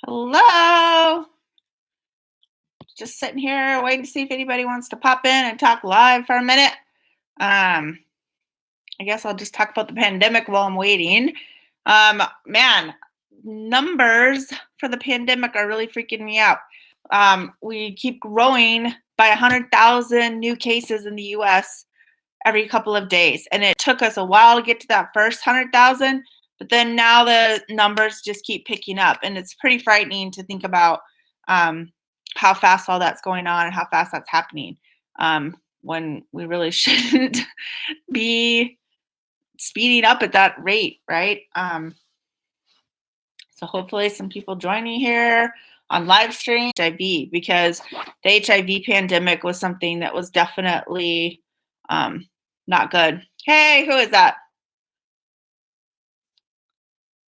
Hello. Just sitting here waiting to see if anybody wants to pop in and talk live for a minute. Um, I guess I'll just talk about the pandemic while I'm waiting. Man, numbers for the pandemic are really freaking me out. We keep growing by 100,000 new cases in the US every couple of days. And it took us a while to get to that first 100,000, but then now the numbers just keep picking up. And it's pretty frightening to think about um, how fast all that's going on and how fast that's happening when we really shouldn't be speeding up at that rate, right? So hopefully some people join me here on live stream HIV, because the HIV pandemic was something that was definitely not good. Hey, who is that?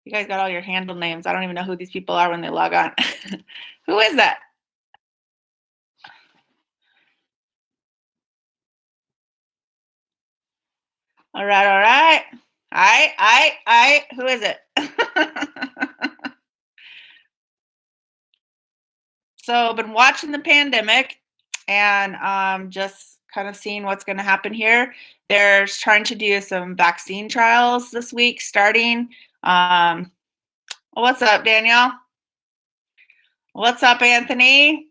You guys got all your handle names. I don't even know who these people are when they log on. Who is that? All right, all right. Who is it? So I've been watching the pandemic and just kind of seeing what's going to happen here. They're trying to do some vaccine trials this week starting. Well, what's up, Danielle? What's up, Anthony?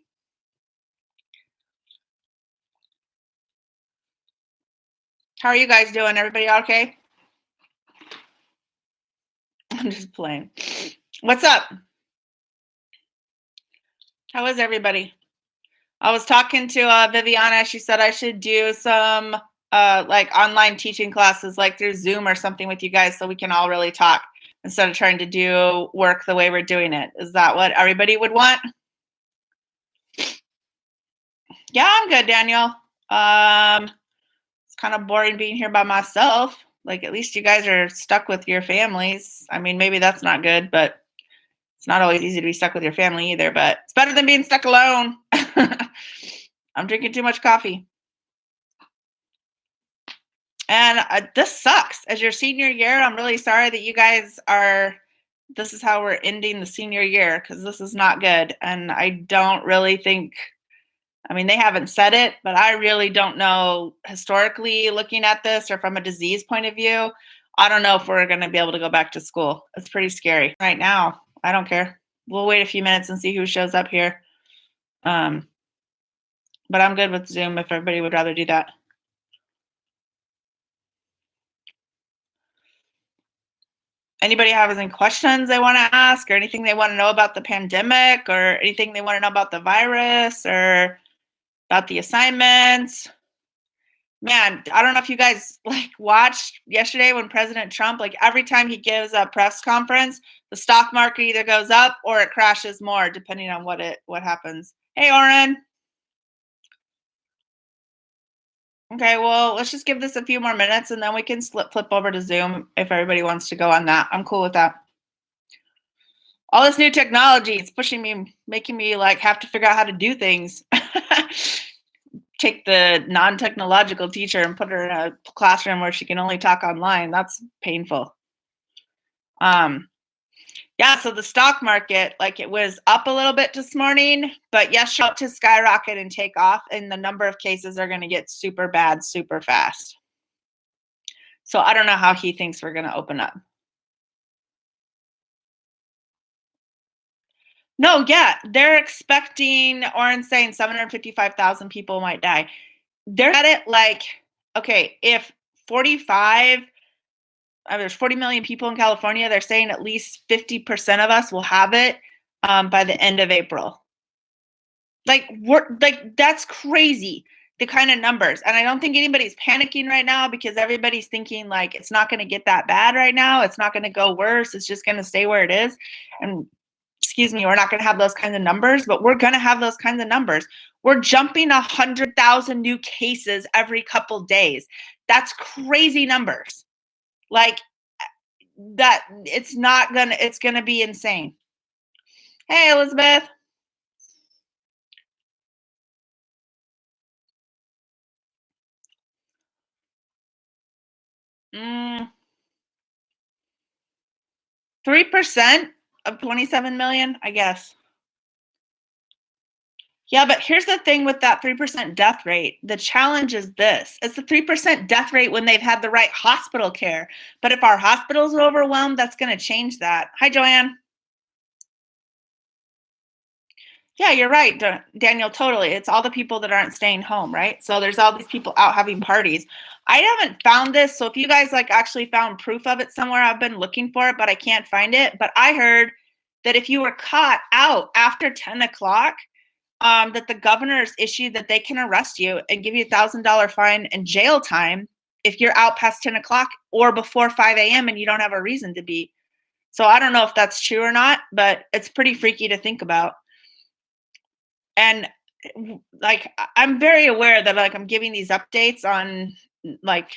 How are you guys doing? Everybody okay? I'm just playing. What's up? How is everybody? I was talking to Viviana. She said I should do some like online teaching classes, like through Zoom or something with you guys, so we can all really talk instead of trying to do work the way we're doing it. Is that what everybody would want? Yeah, I'm good, Daniel. It's kind of boring being here by myself. Like, at least you guys are stuck with your families. I mean, maybe that's not good, but it's not always easy to be stuck with your family either, but it's better than being stuck alone. I'm drinking too much coffee. And this sucks. As your senior year, I'm really sorry that you guys are, this is how we're ending the senior year, because this is not good. And I don't really think, I mean, they haven't said it, but I really don't know historically looking at this or from a disease point of view. I don't know if we're going to be able to go back to school. It's pretty scary right now. I don't care. We'll wait a few minutes and see who shows up here. But I'm good with Zoom if everybody would rather do that. Anybody have any questions they want to ask, or anything they want to know about the pandemic, or anything they want to know about the virus or about the assignments? Man, I don't know if you guys like watched yesterday when President Trump, like every time he gives a press conference, the stock market either goes up or it crashes more, depending on what happens. Hey, Oren. Okay, well, let's just give this a few more minutes and then we can flip over to Zoom if everybody wants to go on that. I'm cool with that. All this new technology, it's pushing me, making me like have to figure out how to do things. Take the non-technological teacher and put her in a classroom where she can only talk online. That's painful. Yeah, so the stock market, like it was up a little bit this morning, but yes, shot to skyrocket and take off, and the number of cases are going to get super bad super fast. So I don't know how he thinks we're going to open up. No, yeah, they're expecting, Oren's saying 755,000 people might die. They're at it like, okay, if 45, there's 40 million people in California, they're saying at least 50% of us will have it by the end of April. Like, that's crazy, the kind of numbers. And I don't think anybody's panicking right now because everybody's thinking like it's not going to get that bad right now. It's not going to go worse. It's just going to stay where it is. And excuse me, we're not going to have those kinds of numbers, but we're going to have those kinds of numbers. We're jumping 100,000 new cases every couple days. That's crazy numbers. Like that, it's going to be insane. Hey, Elizabeth. Mm, 3%. of 27 million, I guess. Yeah, but here's the thing with that 3% death rate. The challenge is this. It's the 3% death rate when they've had the right hospital care. But if our hospitals are overwhelmed, that's going to change that. Hi, Joanne. Yeah, you're right, Daniel, totally. It's all the people that aren't staying home, right? So there's all these people out having parties. I haven't found this, so if you guys like actually found proof of it somewhere, I've been looking for it, but I can't find it. But I heard that if you were caught out after 10 o'clock, that the governor's issued that they can arrest you and give you $1,000 fine and jail time if you're out past 10 o'clock or before 5 a.m. and you don't have a reason to be. So I don't know if that's true or not, but it's pretty freaky to think about. And like I'm very aware that like I'm giving these updates on like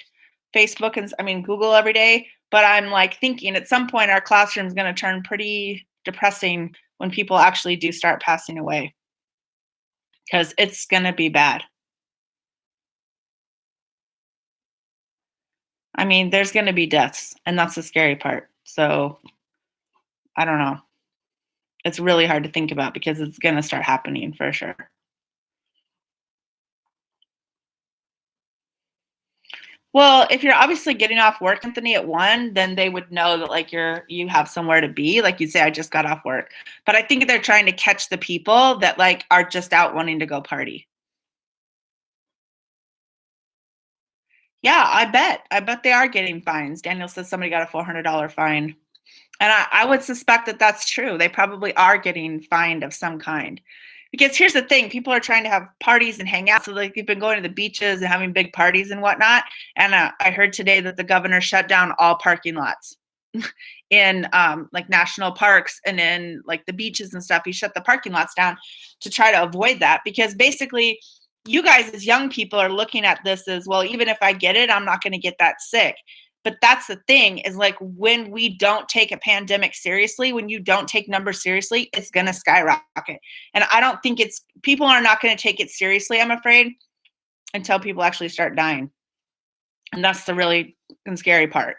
Facebook and I mean Google every day, but I'm like thinking at some point our classroom is going to turn pretty depressing when people actually do start passing away, because it's going to be bad. I mean, there's going to be deaths, and that's the scary part. So I don't know. It's really hard to think about because it's going to start happening for sure. Well, if you're obviously getting off work, Anthony, at 1, then they would know that like you have somewhere to be. Like you say, I just got off work. But I think they're trying to catch the people that like are just out wanting to go party. Yeah, I bet. I bet they are getting fines. Daniel says somebody got a $400 fine. And I would suspect that that's true. They probably are getting fined of some kind. Because here's the thing, people are trying to have parties and hang out. So like they've been going to the beaches and having big parties and whatnot. And I heard today that the governor shut down all parking lots in like national parks and in like the beaches and stuff. He shut the parking lots down to try to avoid that, because basically you guys as young people are looking at this as, well, even if I get it, I'm not going to get that sick. But that's the thing, is like when we don't take a pandemic seriously, when you don't take numbers seriously, it's going to skyrocket. And I don't think people are not going to take it seriously, I'm afraid, until people actually start dying. And that's the really scary part,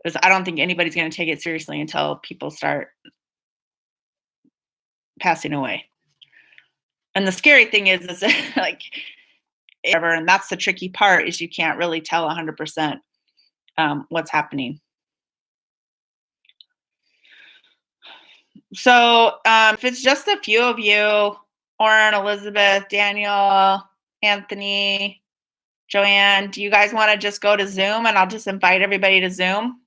is I don't think anybody's going to take it seriously until people start passing away. And the scary thing is like, and that's the tricky part, is you can't really tell 100%. What's happening. So if it's just a few of you, Oren, Elizabeth, Daniel, Anthony, Joanne, do you guys want to just go to Zoom and I'll just invite everybody to Zoom?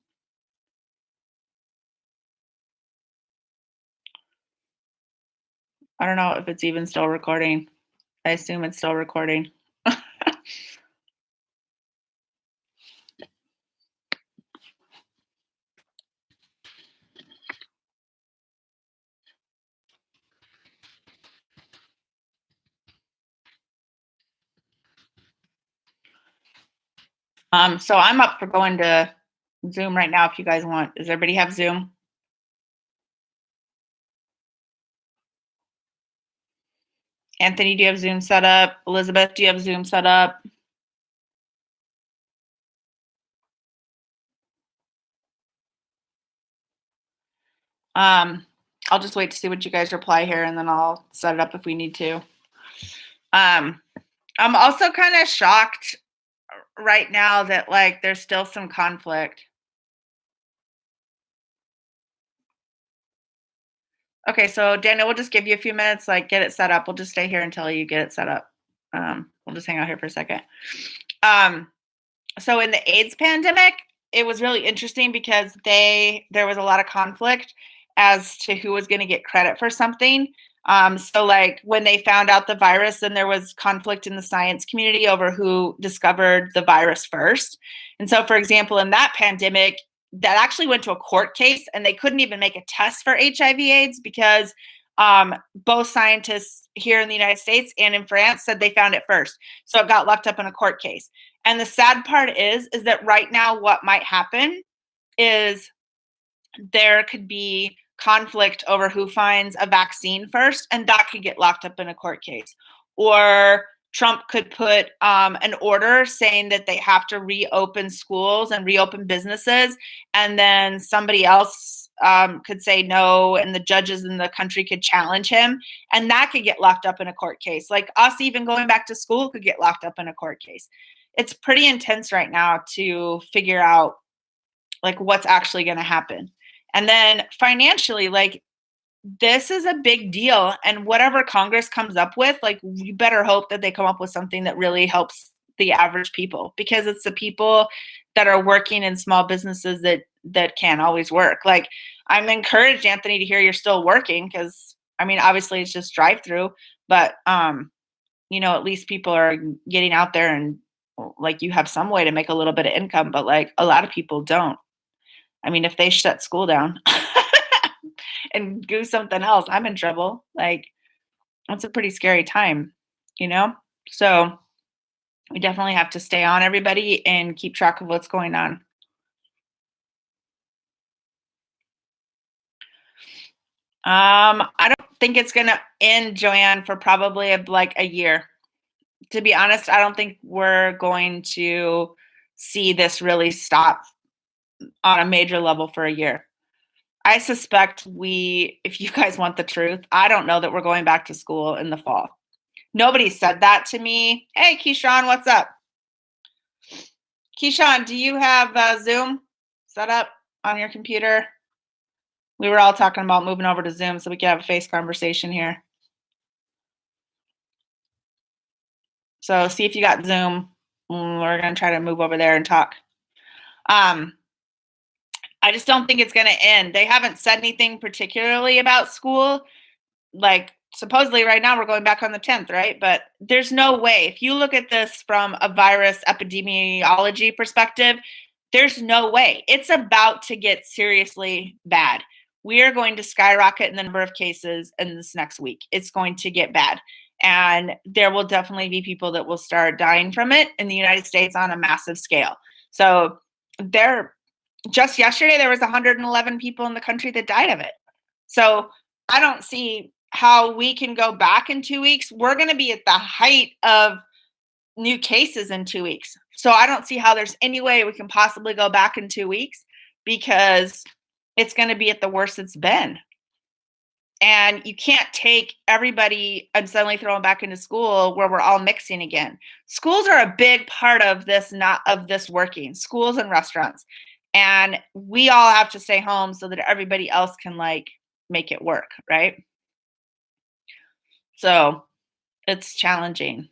I don't know if it's even still recording. I assume it's still recording. So I'm up for going to Zoom right now if you guys want. Does everybody have Zoom? Anthony, do you have Zoom set up? Elizabeth, do you have Zoom set up? I'll just wait to see what you guys reply here, and then I'll set it up if we need to. I'm also kind of shocked right now that like there's still some conflict. Okay, so Daniel, we'll just give you a few minutes, like get it set up. We'll just stay here until you get it set up. We'll just hang out here for a second. So in the AIDS pandemic, it was really interesting because there was a lot of conflict as to who was going to get credit for something. So like when they found out the virus, then there was conflict in the science community over who discovered the virus first. And so, for example, in that pandemic, that actually went to a court case, and they couldn't even make a test for HIV/AIDS because both scientists here in the United States and in France said they found it first. So it got locked up in a court case. And the sad part is that right now what might happen is there could be conflict over who finds a vaccine first, and that could get locked up in a court case. Or Trump could put an order saying that they have to reopen schools and reopen businesses, and then somebody else could say no, and the judges in the country could challenge him, and that could get locked up in a court case. Like us even going back to school could get locked up in a court case. It's pretty intense right now to figure out like what's actually going to happen. And then financially, like this is a big deal, and whatever Congress comes up with, like you better hope that they come up with something that really helps the average people, because it's the people that are working in small businesses that can't always work. Like I'm encouraged, Anthony, to hear you're still working, because I mean obviously it's just drive through, but at least people are getting out there, and like you have some way to make a little bit of income, but like a lot of people don't. I mean, if they shut school down and do something else, I'm in trouble. Like that's a pretty scary time, you know? So we definitely have to stay on everybody and keep track of what's going on. I don't think it's gonna end, Joanne, for probably like a year. To be honest, I don't think we're going to see this really stop on a major level for a year. I suspect if you guys want the truth, I don't know that we're going back to school in the fall. Nobody said that to me. Hey, Keyshawn, what's up? Keyshawn, do you have Zoom set up on your computer? We were all talking about moving over to Zoom so we could have a face conversation here. So see if you got Zoom. We're going to try to move over there and talk. I just don't think it's going to end. They haven't said anything particularly about school. Like supposedly right now we're going back on the 10th, right? But there's no way. If you look at this from a virus epidemiology perspective, there's no way. It's about to get seriously bad. We are going to skyrocket in the number of cases in this next week. It's going to get bad. And there will definitely be people that will start dying from it in the United States on a massive scale. So just yesterday, there was 111 people in the country that died of it. So I don't see how we can go back in 2 weeks. We're going to be at the height of new cases in 2 weeks. So I don't see how there's any way we can possibly go back in 2 weeks, because it's going to be at the worst it's been. And you can't take everybody and suddenly throw them back into school where we're all mixing again. Schools are a big part of this, not of this working, schools and restaurants. And we all have to stay home so that everybody else can like make it work, right? So it's challenging.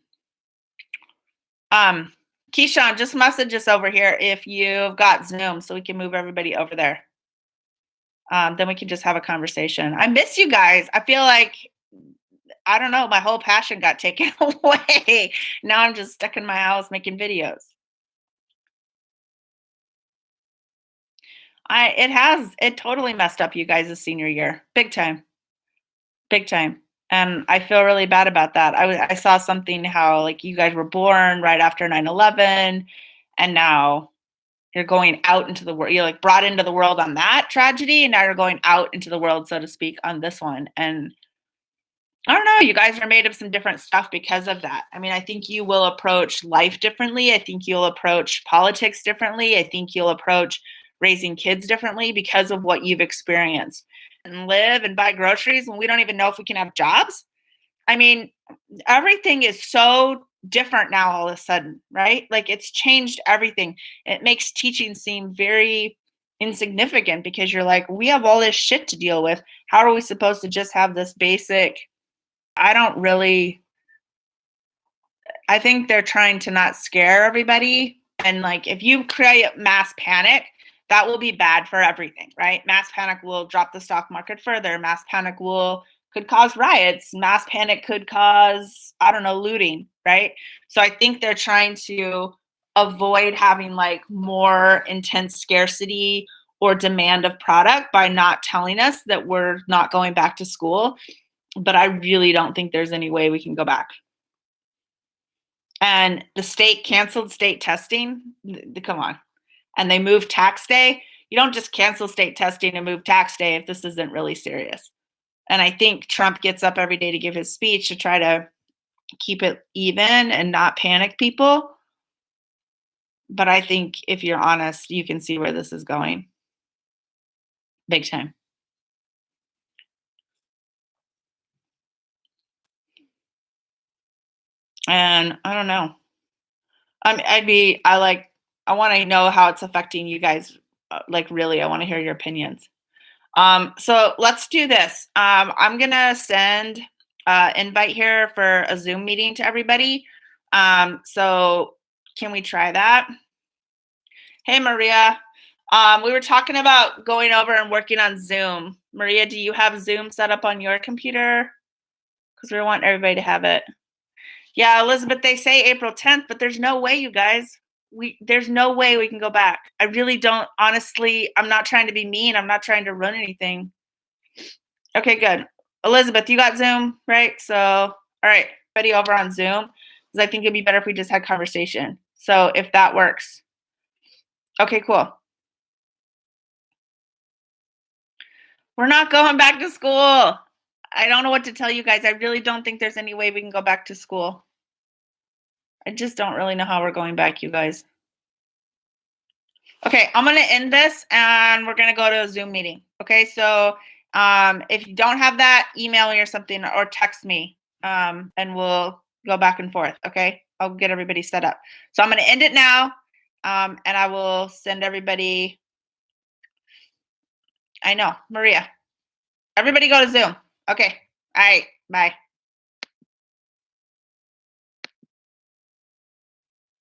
Keyshawn, just message us over here if you've got Zoom so we can move everybody over there. Then we can just have a conversation. I miss you guys. I feel like, I don't know, my whole passion got taken away. Now I'm just stuck in my house making videos. It totally messed up you guys' senior year. Big time. Big time. And I feel really bad about that. I saw something how like you guys were born right after 9/11, and now you're going out into the world. You're like brought into the world on that tragedy, and now you're going out into the world, so to speak, on this one. And I don't know, you guys are made of some different stuff because of that. I mean, I think you will approach life differently. I think you'll approach politics differently. I think you'll approach raising kids differently because of what you've experienced. And live and buy groceries when we don't even know if we can have jobs. I mean, everything is so different now all of a sudden, right? Like it's changed everything. It makes teaching seem very insignificant because you're like, we have all this shit to deal with. How are we supposed to just have this basic? I think they're trying to not scare everybody. And like, if you create mass panic, that will be bad for everything, right? Mass panic will drop the stock market further. Mass panic could cause riots. Mass panic could cause, I don't know, looting, right? So I think they're trying to avoid having like more intense scarcity or demand of product by not telling us that we're not going back to school. But I really don't think there's any way we can go back. And the state canceled state testing. Come on. And they moved tax day. You don't just cancel state testing and move tax day if this isn't really serious. And I think Trump gets up every day to give his speech to try to keep it even and not panic people. But I think if you're honest, you can see where this is going. Big time. And I don't know. I want to know how it's affecting you guys. Like really, I want to hear your opinions. So let's do this. I'm gonna send invite here for a Zoom meeting to everybody. So can we try that? Hey, Maria. We were talking about going over and working on Zoom. Maria, do you have Zoom set up on your computer? Because we want everybody to have it. Yeah, Elizabeth, they say April 10th, but there's no way, you guys. There's no way we can go back. I really don't. Honestly, I'm not trying to be mean. I'm not trying to run anything. Okay, good. Elizabeth, you got Zoom, right? So, all right, everybody over on Zoom, because I think it'd be better if we just had conversation. So if that works. Okay, cool. We're not going back to school. I don't know what to tell you guys. I really don't think there's any way we can go back to school. I just don't really know how we're going back, you guys. Okay, I'm gonna end this and we're gonna go to a Zoom meeting. Okay, so if you don't have that, email me or something or text me and we'll go back and forth. Okay, I'll get everybody set up. So I'm gonna end it now and I will send everybody. I know, Maria. Everybody go to Zoom. Okay, all right, bye.